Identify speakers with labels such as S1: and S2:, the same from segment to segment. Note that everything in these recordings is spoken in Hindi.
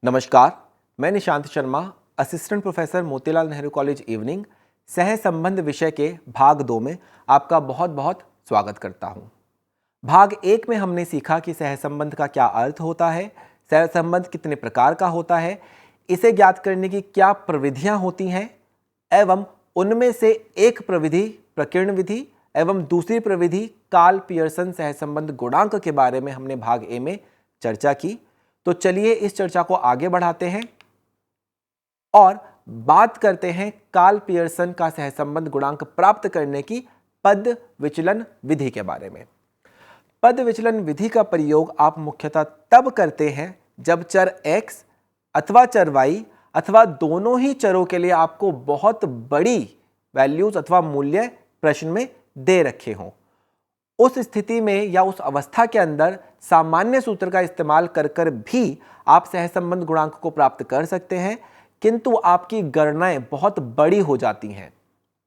S1: नमस्कार, मैं Nishant Sharma, assistant professor Motilal Nehru college evening, सह संबंध विषय के भाग 2 में आपका बहुत बहुत स्वागत करता हूं। भाग 1 में हमने सीखा कि सह संबंध का क्या अर्थ होता है, सह संबंध कितने प्रकार का होता है, इसे ज्ञात करने की क्या प्रविधियां होती हैं एवं उनमें से एक प्रविधि प्रकीर्ण विधि एवं दूसरी प्रविधि कार्ल पियर्सन सहसंबंध गुणांक के बारे में हमने भाग ए में चर्चा की। तो चलिए इस चर्चा को आगे बढ़ाते हैं और बात करते हैं कार्ल पियर्सन का सहसंबंध गुणांक प्राप्त करने की पद विचलन विधि के बारे में। पद विचलन विधि का प्रयोग आप मुख्यतः तब करते हैं जब चर x अथवा चर y अथवा दोनों ही चरों के लिए आपको बहुत बड़ी वैल्यूज अथवा मूल्य प्रश्न में दे रखे हों। उस स्थिति में या उस अवस्था के अंदर सामान्य सूत्र का इस्तेमाल कर भी आप सहसंबंध गुणांक को प्राप्त कर सकते हैं, किंतु आपकी गणनाएं बहुत बड़ी हो जाती हैं।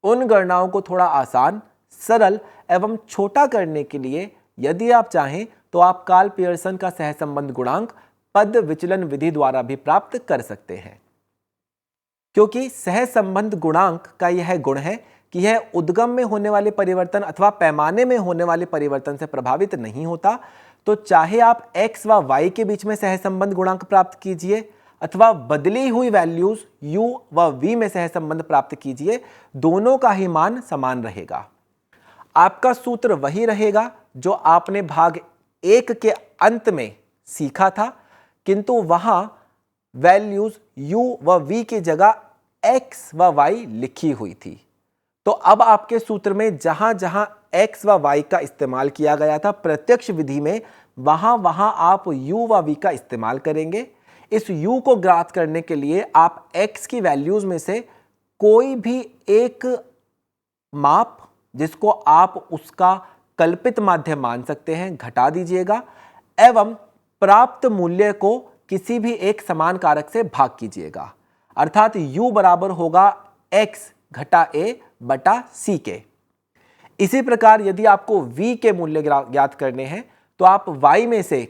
S1: उन गणनाओं को थोड़ा आसान, सरल एवं छोटा करने के लिए यदि आप चाहें तो आप कार्ल पियर्सन का सहसंबंध गुणांक पद विचलन विधि द्वारा भी प्राप्त कर सकते हैं। क्योंकि सहसंबंध गुणांक का यह गुण है कि यह उद्गम में होने वाले परिवर्तन अथवा पैमाने में होने वाले परिवर्तन से प्रभावित नहीं होता, तो चाहे आप x व y के बीच में सहसंबंध गुणांक प्राप्त कीजिए अथवा बदली हुई वैल्यूज u व v में सहसंबंध प्राप्त कीजिए, दोनों का ही मान समान रहेगा। आपका सूत्र वही रहेगा जो आपने भाग 1 के अंत में सीखा था, किंतु वहां वैल्यूज u व v की जगह x व y लिखी हुई थी। तो अब आपके सूत्र में जहां जहां x व y का इस्तेमाल किया गया था प्रत्यक्ष विधि में, वहां वहां आप u व v का इस्तेमाल करेंगे। इस u को ज्ञात करने के लिए आप x की वैल्यूज में से कोई भी एक माप जिसको आप उसका कल्पित माध्य मान सकते हैं घटा दीजिएगा एवं प्राप्त मूल्य को किसी भी एक समान कारक से भाग कीजिएगा। अर्थात u बराबर होगा x घटा a बटा c के। इसी प्रकार यदि आपको v के मूल्य ज्ञात करने हैं तो आप y में से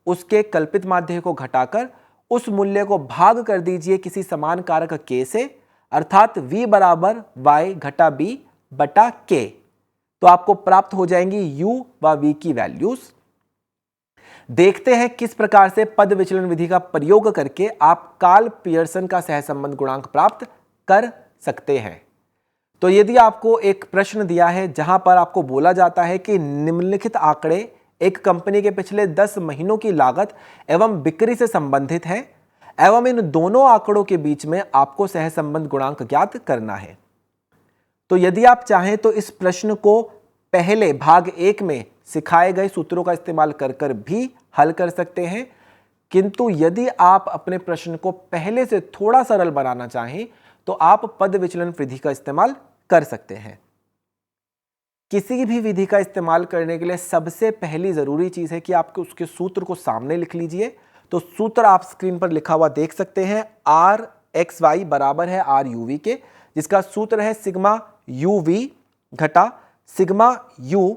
S1: उसके कल्पित माध्य को घटाकर उस मूल्य को भाग कर दीजिए किसी समान कारक k से, अर्थात v बराबर y घटा b बटा k। तो आपको प्राप्त हो जाएंगी u व v की वैल्यूज। देखते हैं किस प्रकार से पद विचलन विधि का प्रयोग करके आप कार्ल पियर्सन का सहसंबंध गुणांक प्राप्त कर सकते हैं। तो यदि आपको एक प्रश्न दिया है जहां पर आपको बोला जाता है कि निम्नलिखित आंकड़े एक कंपनी के पिछले 10 महीनों की लागत एवं बिक्री से संबंधित हैं एवं इन दोनों आंकड़ों के बीच में आपको सहसंबंध गुणांक ज्ञात करना है, तो यदि आप चाहें तो इस प्रश्न को पहले भाग 1 में सिखाए गए सूत्रों का इस्तेमाल कर भी हल कर सकते हैं, किंतु यदि आप अपने प्रश्न को पहले से थोड़ा सरल बनाना चाहें तो आप पद विचलन विधि का इस्तेमाल कर सकते हैं। किसी भी विधि का इस्तेमाल करने के लिए सबसे पहली जरूरी चीज है कि आपको उसके सूत्र को सामने लिख लीजिए। तो सूत्र आप स्क्रीन पर लिखा हुआ देख सकते हैं, आर एक्स वाई बराबर है आर यू वी के, जिसका सूत्र है सिग्मा यू वी घटा सिग्मा यू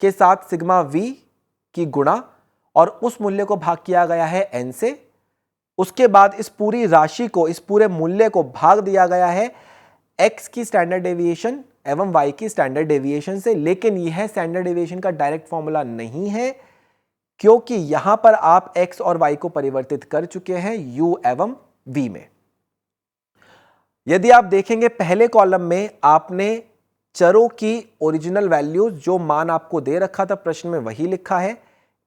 S1: के साथ सिग्मा वी की गुणा और उस मूल्य को भाग किया गया है n से। उसके बाद इस पूरी राशि को, इस पूरे मूल्य को भाग दिया गया है x की स्टैंडर्ड डेविएशन एवं y की स्टैंडर्ड डेविएशन से। लेकिन यह स्टैंडर्ड डेविएशन का डायरेक्ट फॉर्मूला नहीं है, क्योंकि यहां पर आप x और y को परिवर्तित कर चुके हैं u एवं v में। यदि आप देखेंगे पहले कॉलम में आपने चरों की ओरिजिनल वैल्यूज, जो मान आपको दे रखा था प्रश्न में वही लिखा है।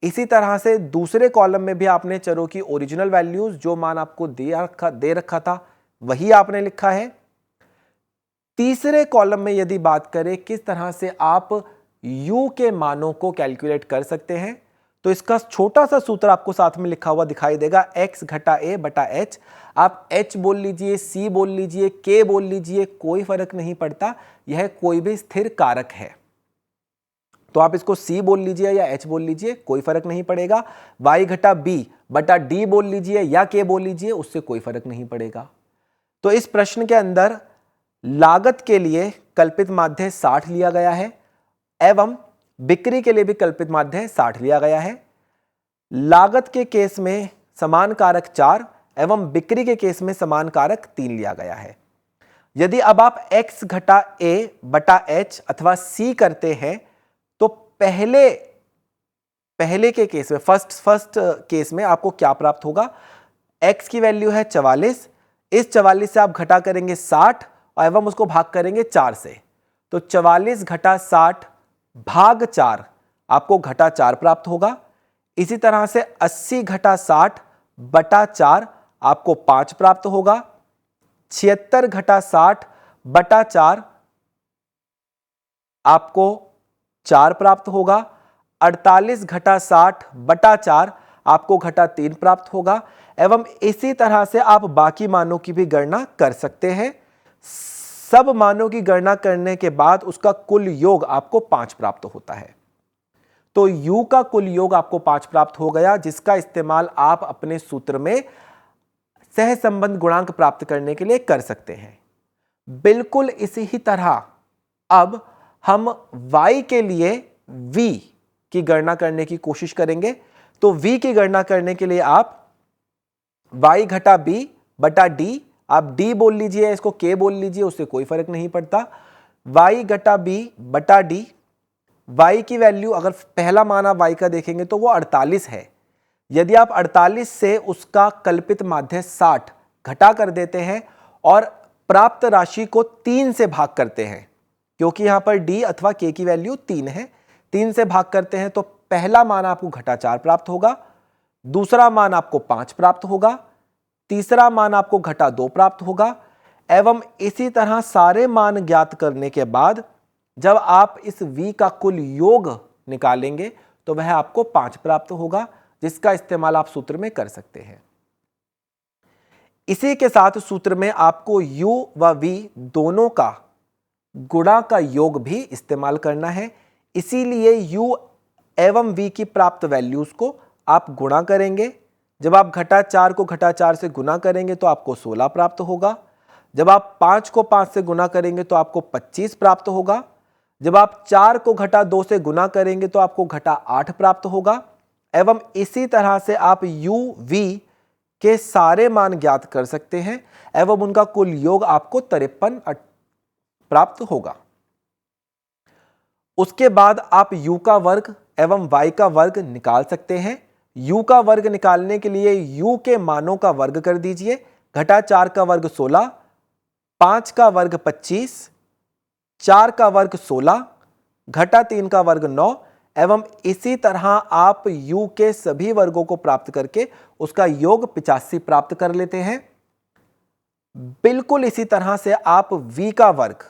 S1: इसी तरह से दूसरे कॉलम में भी आपने चरों की ओरिजिनल वैल्यूज, जो मान आपको दे रखा था वही आपने लिखा है। तीसरे कॉलम में यदि बात करें किस तरह से आप u के मानों को कैलकुलेट कर सकते हैं, तो इसका छोटा सा सूत्र आपको साथ में लिखा हुआ दिखाई देगा, x घटा a बटा h। आप h बोल लीजिए, c बोल लीजिए, k बोल लीजिए, कोई फर्क नहीं पड़ता, यह कोई भी स्थिर कारक है। तो आप इसको c बोल लीजिए या h बोल लीजिए, कोई फर्क नहीं पड़ेगा। y घटा b बटा d बोल लीजिए या k बोल लीजिए, उससे कोई फर्क नहीं पड़ेगा। तो इस प्रश्न के अंदर लागत के लिए कल्पित माध्य 60 लिया गया है एवं बिक्री के लिए भी कल्पित माध्य 60 लिया गया है। लागत के केस में समान कारक 4 एवं बिक्री के केस में समान कारक 3 लिया गया है। यदि अब आप x घटा a बटा h अथवा c करते हैं तो पहले के केस में फर्स्ट केस में आपको क्या प्राप्त होगा? x की वैल्यू है 44, इस 44 से आप घटा करेंगे 60 और एवं उसको भाग करेंगे 4 से, तो 44 घटा 60 भाग 4 आपको घटा 4 प्राप्त होगा। इसी तरह से 80 घटा 60 बटा 4 आपको 5 प्राप्त होगा। 76 घटा 60 बटा 4 आपको 4 प्राप्त होगा। 48 घटा 60 बटा 4 आपको घटा 3 प्राप्त होगा। एवं इसी तरह से आप बाकी मानों की भी गणना कर सकते हैं। सब मानों की गणना करने के बाद उसका कुल योग आपको 5 प्राप्त होता है। तो u का कुल योग आपको 5 प्राप्त हो गया, जिसका इस्तेमाल आप अपने सूत्र में सहसंबंध गुणांक प्राप्त करने के लिए कर सकते हैं। बिल्कुल इसी ही तरह अब हम y के लिए v की गणना करने की कोशिश करेंगे। तो v की गणना करने के लिए आप y घटा b बटा d, आप d बोल लीजिए, इसको k बोल लीजिए, उससे कोई फर्क नहीं पड़ता। y घटा b बटा d, y की वैल्यू अगर पहला मान आप y का देखेंगे तो वो 48 है। यदि आप 48 से उसका कल्पित माध्य 60 घटा कर देते हैं और प्राप्त राशि को 3 से भाग करते हैं, क्योंकि यहां पर d अथवा k की वैल्यू 3 है, 3 से भाग करते हैं तो पहला मान आपको घटा 4 प्राप्त होगा, दूसरा मान आपको 5 प्राप्त होगा, तीसरा मान आपको घटा 2 प्राप्त होगा। एवं इसी तरह सारे मान ज्ञात करने के बाद जब आप इस v का कुल योग निकालेंगे तो वह आपको 5 प्राप्त होगा, जिसका इस्तेमाल आप सूत्र में कर सकते हैं। इसी के साथ सूत्र में आपको u व v दोनों का गुणा का योग भी इस्तेमाल करना है। इसीलिए u एवं v की प्राप्त वैल्यूज को आप गुणा करेंगे। जब आप घटा 4 को घटा 4 से गुणा करेंगे तो आपको 16 प्राप्त होगा। जब आप 5 को 5 से गुणा करेंगे तो आपको 25 प्राप्त होगा। जब आप 4 को घटा 2 से गुणा करेंगे तो आपको घटा 8 प्राप्त होगा। एवं इसी तरह से आप u v के सारे मान ज्ञात कर सकते हैं एवं उनका कुल योग आपको 53 प्राप्त होगा। उसके बाद आप u का वर्ग एवं y का वर्ग निकाल सकते हैं। u का वर्ग निकालने के लिए u के मानों का वर्ग कर दीजिए। घटा 4 का वर्ग 16, 5 का वर्ग 25, 4 का वर्ग 16, घटा 3 का वर्ग 9 एवं इसी तरह आप u के सभी वर्गों को प्राप्त करके उसका योग 85 प्राप्त कर लेते हैं। बिल्कुल इसी तरह से आप v का वर्ग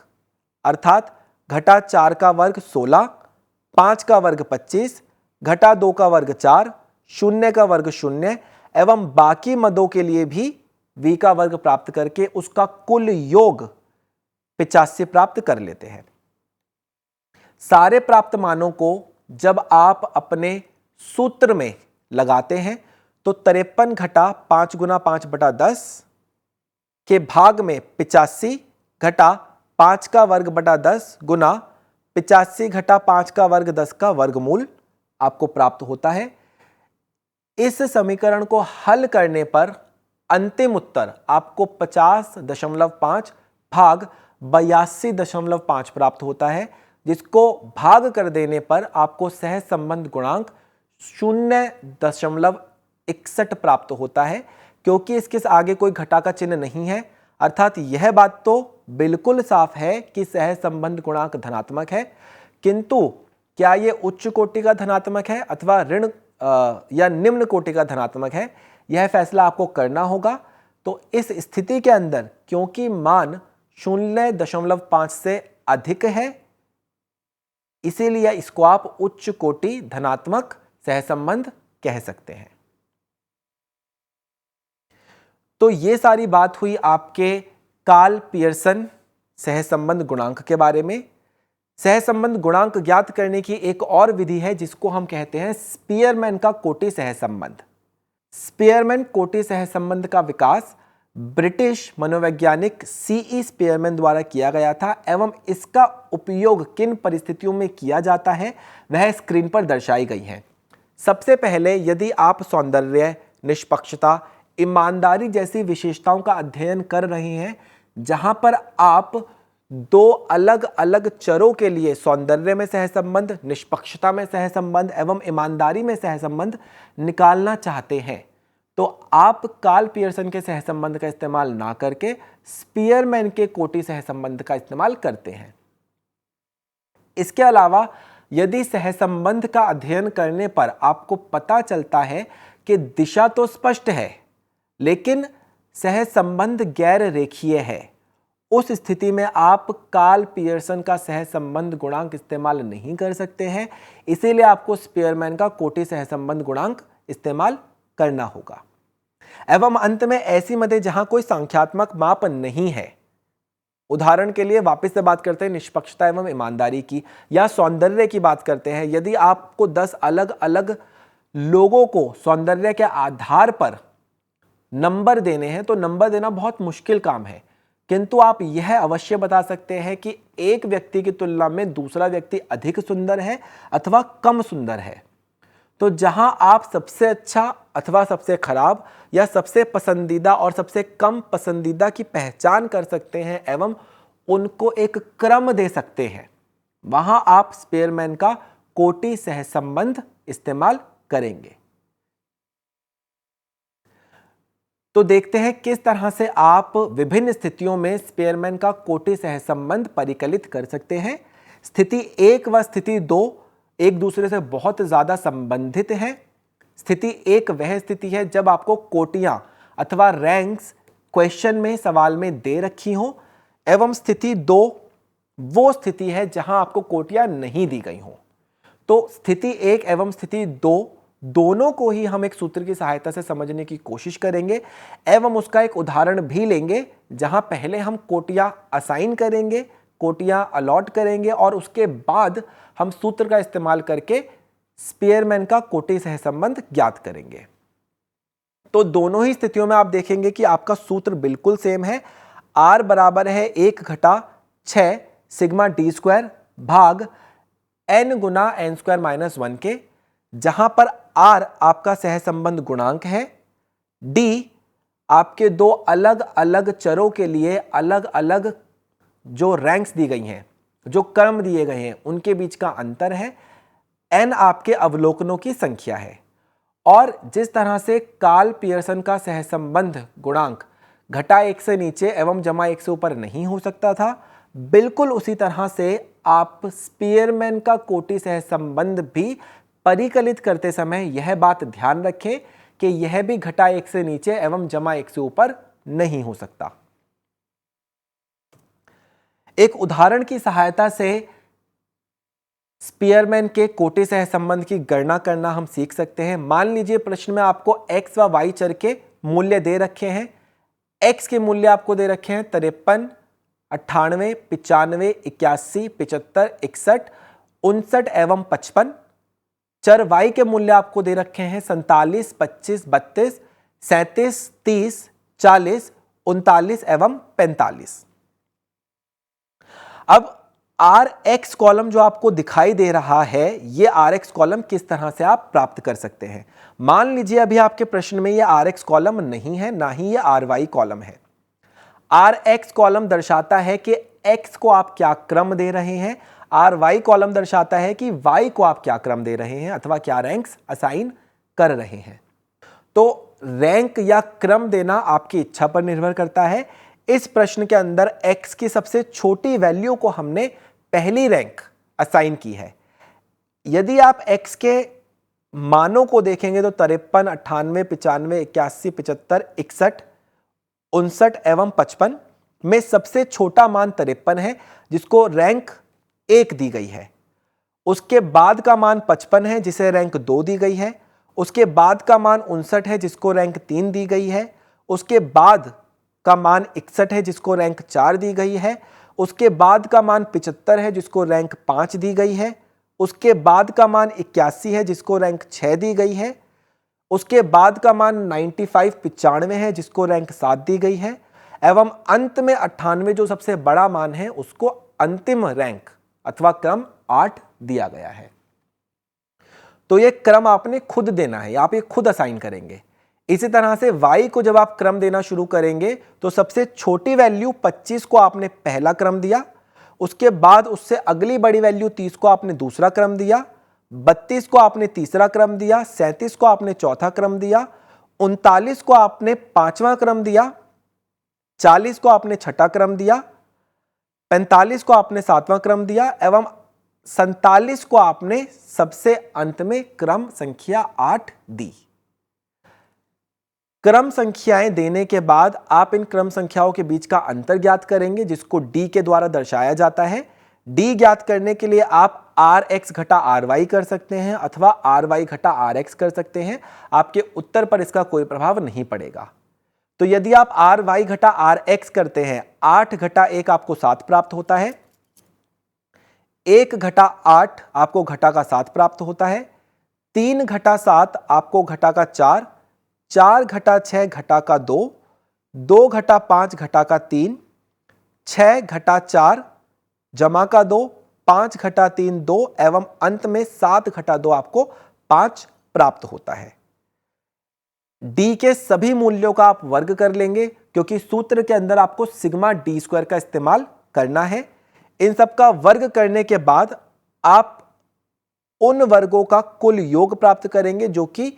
S1: अर्थात घटा 4 का वर्ग 16, 5 का वर्ग 25, घटा 2 का वर्ग 4, 0 का वर्ग 0 एवं बाकी मदों के लिए भी v का वर्ग प्राप्त करके उसका कुल योग 85 प्राप्त कर लेते हैं। सारे प्राप्त मानों को जब आप अपने सूत्र में लगाते हैं तो 53 घटा 5 गुना 5 बटा 10 के भाग में 85 घटा 5 का वर्ग बटा 10 गुना 85 घटा 5 का वर्ग 10 का वर्गमूल आपको प्राप्त होता है। इस समीकरण को हल करने पर अंतिम उत्तर आपको 50.5 भाग 82.5 प्राप्त होता है, जिसको भाग कर देने पर आपको सहसंबंध गुणांक 0.61 प्राप्त होता है। क्योंकि इसके आगे कोई घटा का चिन्ह नहीं है, अर्थात यह बात तो बिल्कुल साफ है कि सहसंबंध गुणांक धनात्मक है, किंतु क्या यह उच्च कोटि का धनात्मक है अथवा ऋण या निम्न कोटि का धनात्मक है, यह फैसला आपको करना होगा। तो इस स्थिति के अंदर क्योंकि मान 0.5 से अधिक है, इसीलिए इसको आप उच्च कोटि धनात्मक सहसंबंध कह सकते हैं। तो ये सारी बात हुई आपके कार्ल पियर्सन सहसंबंध गुणांक के बारे में। सहसंबंध गुणांक ज्ञात करने की एक और विधि है जिसको हम कहते हैं स्पीयरमैन का कोटि सहसंबंध। स्पीयरमैन कोटि सहसंबंध का विकास ब्रिटिश मनोवैज्ञानिक सीई स्पीयरमैन द्वारा किया गया था एवं इसका उपयोग किन परिस्थितियों में किया जाता है वह स्क्रीन पर दर्शाई गई है। सबसे पहले यदि आप सौंदर्य, निष्पक्षता, ईमानदारी जैसी विशेषताओं का अध्ययन कर रहे हैं, जहां पर आप दो अलग अलग चरों के लिए सौंदर्य में सहसंबंध, निष्पक्षता में सहसंबंध एवं ईमानदारी में सहसंबंध निकालना चाहते हैं, तो आप कार्ल पियर्सन के सहसंबंध का इस्तेमाल ना करके स्पीयरमैन के कोटि सहसंबंध का इस्तेमाल करते हैं। इसके अलावा यदि सहसंबंध का अध्ययन करने पर आपको पता चलता है कि दिशा तो स्पष्ट है लेकिन सहसंबंध गैर रेखीय है, उस स्थिति में आप कार्ल पियर्सन का सहसंबंध गुणांक इस्तेमाल नहीं कर सकते हैं। इसीलिए आपको स्पीयरमैन का कोटि सहसंबंध गुणांक इस्तेमाल करना होगा। एवं अंत में ऐसी मदें जहां कोई संख्यात्मक माप नहीं है, उदाहरण के लिए वापस से बात करते हैं निष्पक्षता एवं ईमानदारी की या सौंदर्य की बात करते हैं। यदि आपको 10 अलग अलग लोगों को सौंदर्य के आधार पर नंबर देने हैं तो नंबर देना बहुत मुश्किल काम है, किंतु आप यह अवश्य बता सकते हैं कि एक व्यक्ति की तुलना में दूसरा व्यक्ति अधिक सुंदर है अथवा कम सुंदर है। तो जहां आप सबसे अच्छा अथवा सबसे खराब या सबसे पसंदीदा और सबसे कम पसंदीदा की पहचान कर सकते हैं एवं उनको एक क्रम दे सकते हैं, वहां आप स्पीयरमैन का कोटि सहसंबंध इस्तेमाल करेंगे। तो देखते हैं किस तरह से आप विभिन्न स्थितियों में स्पीयरमैन का कोटि सहसंबंध परिकलित कर सकते हैं। स्थिति 1 व स्थिति 2 एक दूसरे से बहुत ज्यादा संबंधित हैं। स्थिति 1 वह स्थिति है जब आपको कोटियां अथवा रैंक्स क्वेश्चन में सवाल में दे रखी हो, एवं स्थिति 2 वो स्थिति है जहां आपको कोटियां नहीं दी गई हो। तो स्थिति 1 एवं स्थिति 2 दोनों को ही हम एक सूत्र की सहायता से समझने की कोशिश करेंगे एवं उसका एक उदाहरण भी लेंगे जहां पहले हम कोटियां असाइन करेंगे, कोटियां अलॉट करेंगे और उसके बाद हम सूत्र का इस्तेमाल करके स्पीयरमैन का कोटि सहसंबंध ज्ञात करेंगे। तो दोनों ही स्थितियों में आप देखेंगे कि आपका सूत्र बिल्कुल सेम है। R बराबर है 1 घटा 6 सिग्मा डी स्क्वायर भाग n गुना n स्क्वायर माइनस 1 के, जहां पर R आपका सहसंबंध गुणांक है, D आपके दो अलग अलग चरों के लिए अलग अलग जो रैंक्स दी गई हैं, जो क्रम दिए गए हैं, उनके बीच का अंतर है, n आपके अवलोकनों की संख्या है। और जिस तरह से कार्ल पियर्सन का सहसंबंध गुणांक घटा 1 से नीचे एवं जमा 1 से ऊपर नहीं हो सकता था, बिल्कुल उसी तरह से आप स्पीयरमैन का कोटि सहसंबंध भी परिकलित करते समय यह बात ध्यान रखें कि यह भी घटा 1 से नीचे एवं जमा 1 से ऊपर नहीं हो सकता। एक उदाहरण की सहायता से स्पीयरमैन के कोटि सहसंबंध की गणना करना हम सीख सकते हैं। मान लीजिए प्रश्न में आपको x व y चर के मूल्य दे रखे हैं। x के मूल्य आपको दे रखे हैं 53, 98, 95, 81, 75, 61, 59 एवं 55। चर y के मूल्य आपको दे रखे हैं 47, 25, 32, 37, 30, 40, 39 एवं 45। अब Rx कॉलम जो आपको दिखाई दे रहा है, ये Rx कॉलम किस तरह से आप प्राप्त कर सकते हैं। मान लीजिए अभी आपके प्रश्न में ये Rx कॉलम नहीं है, ना ही ये Ry कॉलम है। Rx कॉलम दर्शाता है कि x को आप क्या क्रम दे रहे हैं, Ry कॉलम दर्शाता है कि y को आप क्या क्रम दे रहे हैं अथवा क्या रैंक्स असाइन कर रहे हैं। तो रैंक या क्रम देना आपकी इच्छा पर निर्भर करता है। इस प्रश्न के अंदर x की सबसे छोटी वैल्यू को हमने पहली रैंक असाइन की है। यदि आप x के मानों को देखेंगे तो 53, 98, 95, 81, 75, 61, 59 एवं 55 में सबसे छोटा मान 53 है जिसको रैंक 1 दी गई है। उसके बाद का मान 55 है जिसे रैंक 2 दी गई है। उसके बाद का मान 59 है जिसको रैंक 3 दी गई है। उसके बाद का मान 61 है जिसको रैंक 4 दी गई है। उसके बाद का मान 75 है जिसको रैंक 5 दी गई है। उसके बाद का मान 81 है जिसको रैंक 6 दी गई है। उसके बाद का मान 95 है जिसको रैंक 7 दी गई है। एवं अंत में 98 जो सबसे बड़ा मान है उसको अंतिम रैंक अथवा क्रम 8 दिया गया है। तो ये क्रम आपने खुद देना है, आप ये खुद असाइन करेंगे। इसी तरह से y को जब आप क्रम देना शुरू करेंगे तो सबसे छोटी वैल्यू 25 को आपने पहला क्रम दिया, उसके बाद उससे अगली बड़ी वैल्यू 30 को आपने दूसरा क्रम दिया, 32 को आपने तीसरा क्रम दिया, 37 को आपने चौथा क्रम दिया, 39 को आपने पांचवा क्रम दिया, 40 को आपने छठा क्रम दिया, 45 को आपने सातवां क्रम दिया एवं 47 को आपने सबसे अंत में क्रम संख्या 8 दी। क्रम संख्याएं देने के बाद आप इन क्रम संख्याओं के बीच का अंतर ज्ञात करेंगे जिसको d के द्वारा दर्शाया जाता है। d ज्ञात करने के लिए आप rx घटा ry कर सकते हैं अथवा ry घटा rx कर सकते हैं। आपके उत्तर पर इसका कोई प्रभाव नहीं पड़ेगा। तो यदि आप ry घटा rx करते हैं, 8 घटा 1 आपको 7 प्राप्त होता है, 1 घटा 8 आपको घटा का 7 प्राप्त होता है, 3 घटा 7 आपको घटा का 4, 4 घटा 6 घटा का 2, 2 घटा 5 घटा का 3, 6 घटा 4 जमा का 2, 5 घटा 3 2 एवं अंत में 7 घटा 2 आपको 5 प्राप्त होता है। d के सभी मूल्यों का आप वर्ग कर लेंगे क्योंकि सूत्र के अंदर आपको सिग्मा d स्क्वायर का इस्तेमाल करना है। इन सब का वर्ग करने के बाद आप उन वर्गों का कुल योग प्राप्त करेंगे जो कि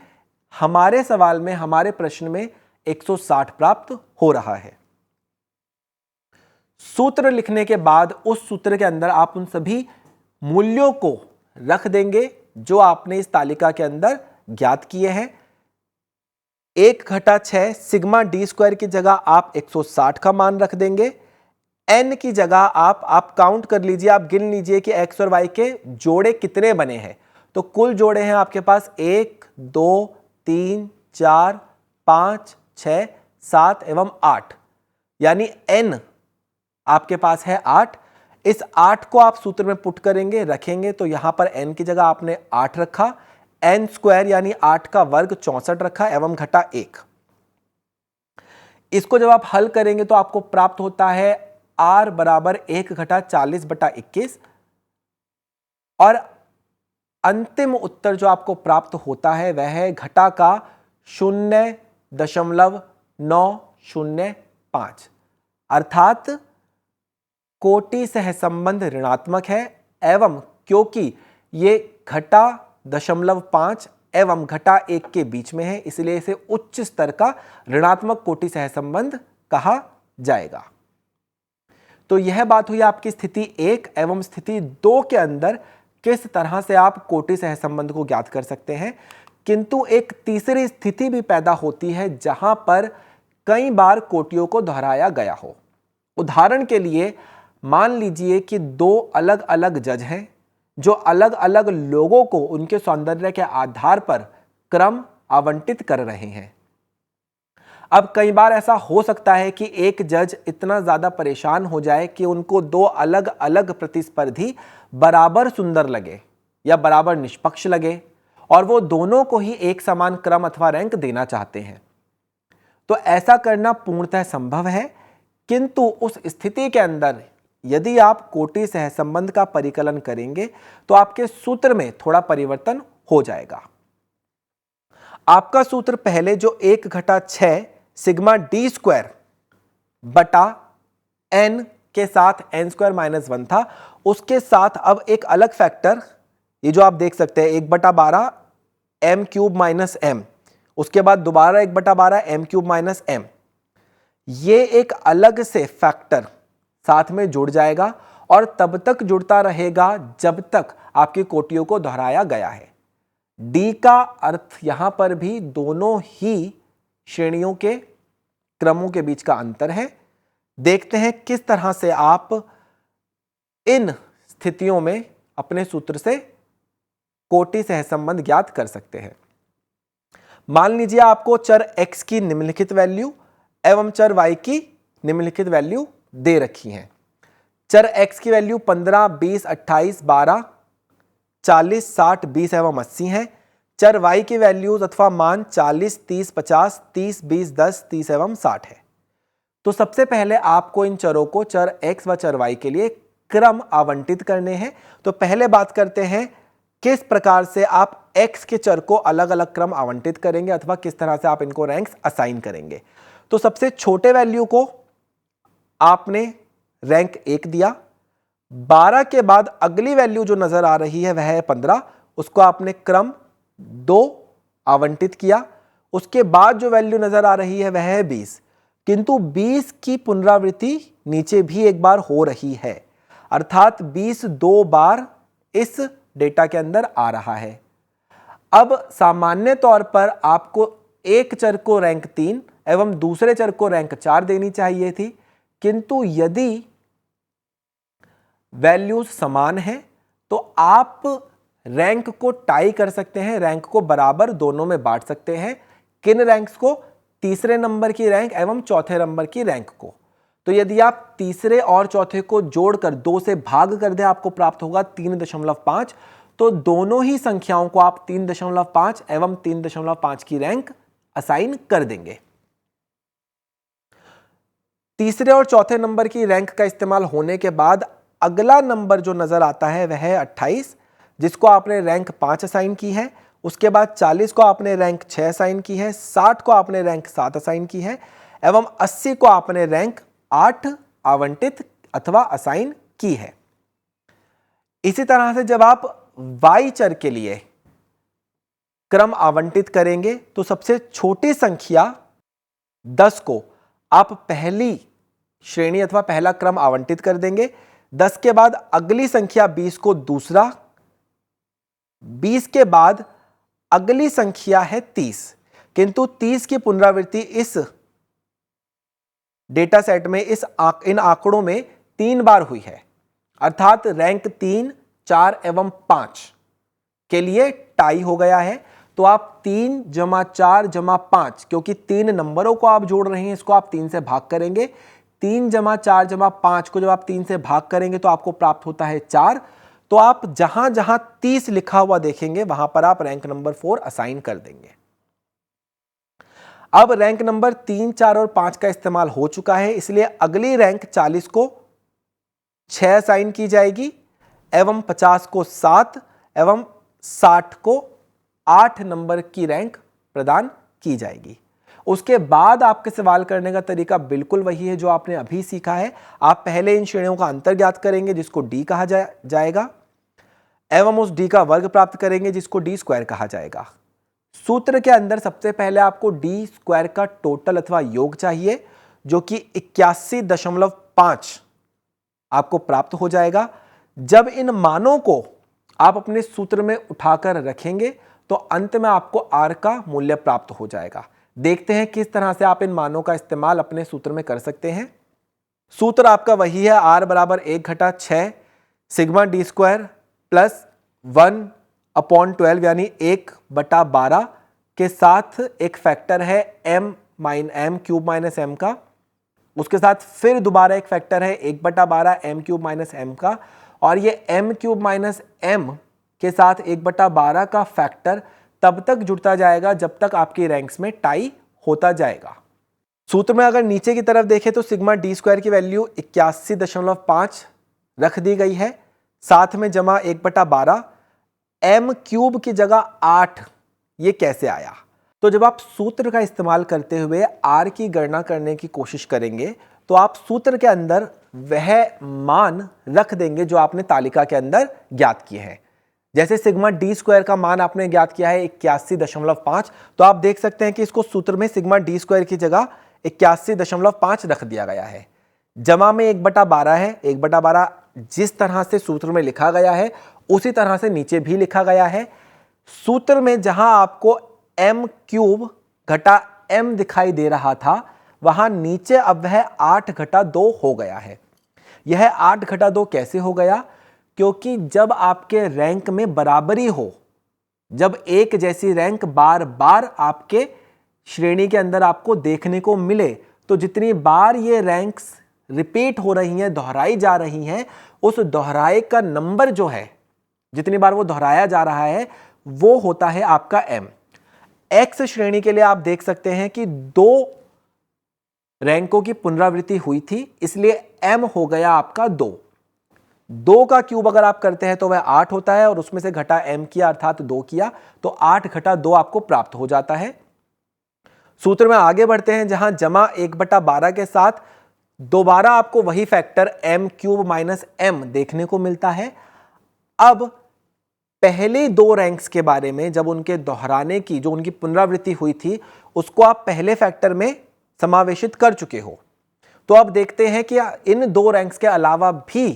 S1: हमारे सवाल में, हमारे प्रश्न में 160 प्राप्त हो रहा है। सूत्र लिखने के बाद उस सूत्र के अंदर आप उन सभी मूल्यों को रख देंगे जो आपने इस तालिका के अंदर ज्ञात किए हैं। 1 घटा 6 सिग्मा d स्क्वायर की जगह आप 160 का मान रख देंगे। n की जगह आप काउंट कर लीजिए, आप गिन लीजिए कि x और y के जोड़े कितने बने हैं। तो कुल जोड़े हैं आपके पास 1 2 3 4 5 6 7 एवं 8, यानी n आपके पास है 8। इस 8 को आप सूत्र में पुट करेंगे, रखेंगे तो यहां पर n की जगह आपने 8 रखा, n स्क्वायर यानी 8 का वर्ग 64 रखा एवं घटा 1। इसको जब आप हल करेंगे तो आपको प्राप्त होता है r बराबर 1 घटा 40 बटा 21 और अंतिम उत्तर जो आपको प्राप्त होता है वह है घटा का 0.905, अर्थात कोटि सहसंबंध ऋणात्मक है एवं क्योंकि ये घटा 0.5 एवं घटा 1 के बीच में है इसलिए इसे उच्च स्तर का ऋणात्मक कोटि सहसंबंध कहा जाएगा। तो यह बात हुई आपकी स्थिति 1 एवं स्थिति 2 के अंदर किस तरह से आप कोटि सहसंबंध को ज्ञात कर सकते हैं। किंतु एक तीसरी स्थिति भी पैदा होती है जहां पर कई बार कोटियों को दोहराया गया हो। उदाहरण के लिए मान लीजिए कि 2 अलग अलग जज हैं जो अलग अलग लोगों को उनके सौंदर्य के आधार पर क्रम आवंटित कर रहे हैं। अब कई बार ऐसा हो सकता है कि एक जज इतना ज्यादा परेशान हो जाए कि उनको 2 अलग अलग प्रतिस्पर्धी बराबर सुंदर लगे या बराबर निष्पक्ष लगे और वो दोनों को ही एक समान क्रम अथवा रैंक देना चाहते हैं। तो ऐसा करना पूर्णतः संभव है, किंतु उस स्थिति के अंदर यदि आप कोटि सहसंबंध का परिकलन करेंगे तो आपके सूत्र में थोड़ा परिवर्तन हो जाएगा। आपका सूत्र पहले जो 1 घटा 6 सिग्मा d स्क्वायर बटा n के साथ n स्क्वायर माइनस 1 था, उसके साथ अब एक अलग फैक्टर, ये जो आप देख सकते हैं 1/12 m क्यूब माइनस m, उसके बाद दोबारा 1/12 m क्यूब माइनस m, ये एक अलग से फैक्टर साथ में जुड़ जाएगा और तब तक जुड़ता रहेगा जब तक आपकी कोटियों को दोहराया गया है। d का अर्थ यहां पर भी दोनों ही श्रेणियों के क्रमों के बीच का अंतर है। देखते हैं किस तरह से आप इन स्थितियों में अपने सूत्र से कोटि सहसंबंध ज्ञात कर सकते हैं। मान लीजिए आपको चर x की निम्नलिखित वैल्यू एवं चर y की निम्नलिखित वैल्यू दे रखी हैं। चर x की वैल्यू 15, 20, 28, 12, 40, 60, 20 एवं 80 है। चर y की वैल्यूज अथवा मान 40, 30, 50, 30, 20, 10, 30 एवं 60 है। तो सबसे पहले आपको इन चरों को चर x व चर y के लिए क्रम आवंटित करने हैं। तो पहले बात करते हैं किस प्रकार से आप x के चर को अलग अलग क्रम आवंटित करेंगे अथवा किस तरह से आप इनको रैंक्स असाइन करेंगे। तो सबसे छोटे वैल्यू को आपने रैंक 1 दिया, 12 के बाद अगली वैल्यू जो नजर आ रही है वह है 15, उसको आपने क्रम 2 आवंटित किया। उसके बाद जो वैल्यू नजर आ रही है वह है 20, किंतु 20 की पुनरावृत्ति नीचे भी एक बार हो रही है, अर्थात 20 2 बार इस डेटा के अंदर आ रहा है। अब सामान्य तौर पर आपको एक चर को रैंक 3 एवं दूसरे चर को रैंक 4 देनी चाहिए थी, किंतु यदि वैल्यूज समान है तो आप रैंक को टाई कर सकते हैं, रैंक को बराबर दोनों में बांट सकते हैं। किन रैंक्स को? तीसरे नंबर की रैंक एवं चौथे नंबर की रैंक को। तो यदि आप तीसरे और चौथे को जोड़कर 2 से भाग कर दें, आपको प्राप्त होगा 3.5। तो दोनों ही संख्याओं को आप 3.5 एवं 3.5 की रैंक असाइन कर देंगे। तीसरे और चौथे नंबर की रैंक का इस्तेमाल होने के बाद अगला नंबर जो नजर आता है वह है 28, जिसको आपने रैंक 5 असाइन की है। उसके बाद 40 को आपने रैंक 6 असाइन की है, 60 को आपने रैंक 7 असाइन की है एवं 80 को आपने रैंक 8 आवंटित अथवा असाइन की है। इसी तरह से जब आप y चर के लिए क्रम आवंटित करेंगे तो सबसे छोटी संख्या 10 को आप पहली श्रेणी अथवा पहला क्रम आवंटित कर देंगे। 10 के बाद अगली संख्या 20 को दूसरा, 20 के बाद अगली संख्या है 30, किंतु 30 की पुनरावृत्ति इस डेटा सेट में इन आंकड़ों में 3 बार हुई है, अर्थात रैंक 3, 4 एवं 5 के लिए टाई हो गया है। तो आप 3 + 4 + 5, क्योंकि 3 नंबरों को आप जोड़ रहे हैं, इसको आप 3 से भाग करेंगे। 3 + 4 + 5 को जब आप 3 से भाग करेंगे तो आपको प्राप्त होता है 4। तो आप जहां जहां 30 लिखा हुआ देखेंगे वहां पर आप रैंक नंबर 4 असाइन कर देंगे। अब रैंक नंबर 3, 4 और 5 का इस्तेमाल हो चुका है, इसलिए अगली रैंक 40 को 6 असाइन की जाएगी एवं 50 को 7 एवं 60 को 8 नंबर की रैंक प्रदान की जाएगी। उसके बाद आपके सवाल करने का तरीका बिल्कुल वही है जो आपने अभी सीखा है। आप पहले इन श्रेणियों का अंतर ज्ञात करेंगे जिसको d कहा जाएगा एवं उस d का वर्ग प्राप्त करेंगे जिसको d स्क्वायर कहा जाएगा। सूत्र के अंदर सबसे पहले आपको d स्क्वायर का टोटल अथवा योग चाहिए, जो कि 81.5 आपको प्राप्त हो जाएगा। जब इन मानों को आप अपने सूत्र में उठाकर रखेंगे तो अंत में आपको r का मूल्य प्राप्त हो जाएगा। देखते हैं किस तरह से आप इन मानों का इस्तेमाल अपने सूत्र में कर सकते हैं। सूत्र आपका वही है, r बराबर 1 - 6 सिग्मा d स्क्वायर प्लस 1/12 यानी 1/12 के साथ एक फैक्टर है m³ - m का। उसके साथ फिर दोबारा एक फैक्टर है 1/12 m³ - m का, और ये m³ - m के साथ 1/12 का फैक्टर तब तक जुड़ता जाएगा जब तक आपकी रैंक्स में टाई होता जाएगा। सूत्र में अगर नीचे की तरफ देखें तो सिग्मा d स्क्वायर की वैल्यू 81.5 रख दी गई है, साथ में जमा 1/12, m³ की जगह 8। ये कैसे आया? तो जब आप सूत्र का इस्तेमाल करते हुए r की गणना करने की कोशिश करेंगे तो आप सूत्र के अंदर वह मान रख देंगे जो आपने तालिका के अंदर ज्ञात किए हैं। जैसे सिग्मा d स्क्वायर का मान आपने ज्ञात किया है 81.5, तो आप देख सकते हैं कि इसको सूत्र में सिग्मा d स्क्वायर की जगह 81.5 रख दिया गया है। जमा में 1/12 है, 1/12 जिस तरह से सूत्र में लिखा गया है उसी तरह से नीचे भी लिखा गया है। सूत्र में जहां आपको m³ - m दिखाई दे रहा था वहां नीचे अब वह 8/2 हो गया है। यह 8/2 कैसे हो गया? क्योंकि जब आपके रैंक में बराबरी हो, जब एक जैसी रैंक बार बार आपके श्रेणी के अंदर आपको देखने को मिले, तो जितनी बार ये रैंक्स रिपीट हो रही हैं, दोहराई जा रही हैं, उस दोहराए का नंबर जो है, जितनी बार वो दोहराया जा रहा है वो होता है आपका m। x श्रेणी के लिए आप देख सकते हैं कि 2 रैंकों की पुनरावृत्ति हुई थी, इसलिए m हो गया आपका 2। 2 का क्यूब अगर आप करते हैं तो वह 8 होता है और उसमें से घटा m किया अर्थात 2 किया तो 8 घटा 2 आपको प्राप्त हो जाता है। सूत्र में आगे बढ़ते हैं जहां जमा 1/12 के साथ दोबारा आपको वही factor m cube minus m देखने को मिलता है। अब पहले 2 रैंक्स के बारे में जब उनके दोहराने की जो उनकी पुनरावृत्ति हुई थी उसको आप पहले फैक्टर में समावेशित कर चुके हो। तो अब देखते हैं कि इन 2 रैंक्स के अलावा भी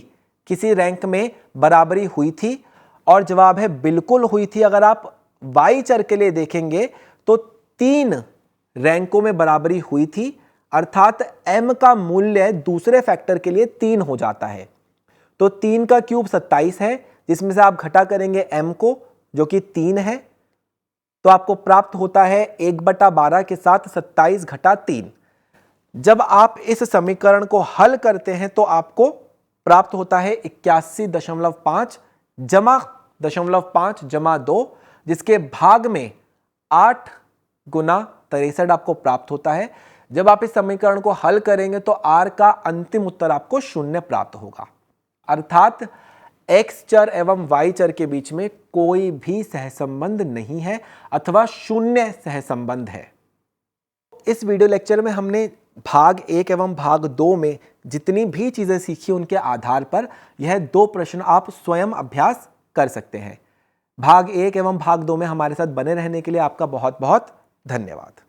S1: किसी रैंक में बराबरी हुई थी और जवाब है बिल्कुल हुई थी। अगर आप y चर के लिए देखेंगे तो 3 रैंकों में बराबरी हुई थी अर्थात m का मूल्य दूसरे फैक्टर के लिए 3 हो जाता है। तो 3 का क्यूब 27 है जिसमें से आप घटा करेंगे m को जो कि 3 है तो आपको प्राप्त होता है 1/12 के साथ 27 घटा 3। जब आप इस समीकरण को हल करते हैं तो आपको प्राप्त होता है 81.5 जमा 0.5 जमा 2 जिसके भाग में 8 गुना 63 आपको प्राप्त होता है। जब आप इस समीकरण को हल करेंगे तो r का अंतिम उत्तर आपको 0 प्राप्त होगा अर्थात x चर एवं y चर के बीच में कोई भी सहसंबंध नहीं है अथवा 0 सहसंबंध है। इस वीडियो लेक्चर में हमने भाग 1 एवं भाग 2 में जितनी भी चीजें सीखी उनके आधार पर यह 2 प्रश्न आप स्वयं अभ्यास कर सकते हैं। भाग 1 एवं भाग 2 में हमारे साथ बने रहने के लिए आपका बहुत बहुत धन्यवाद।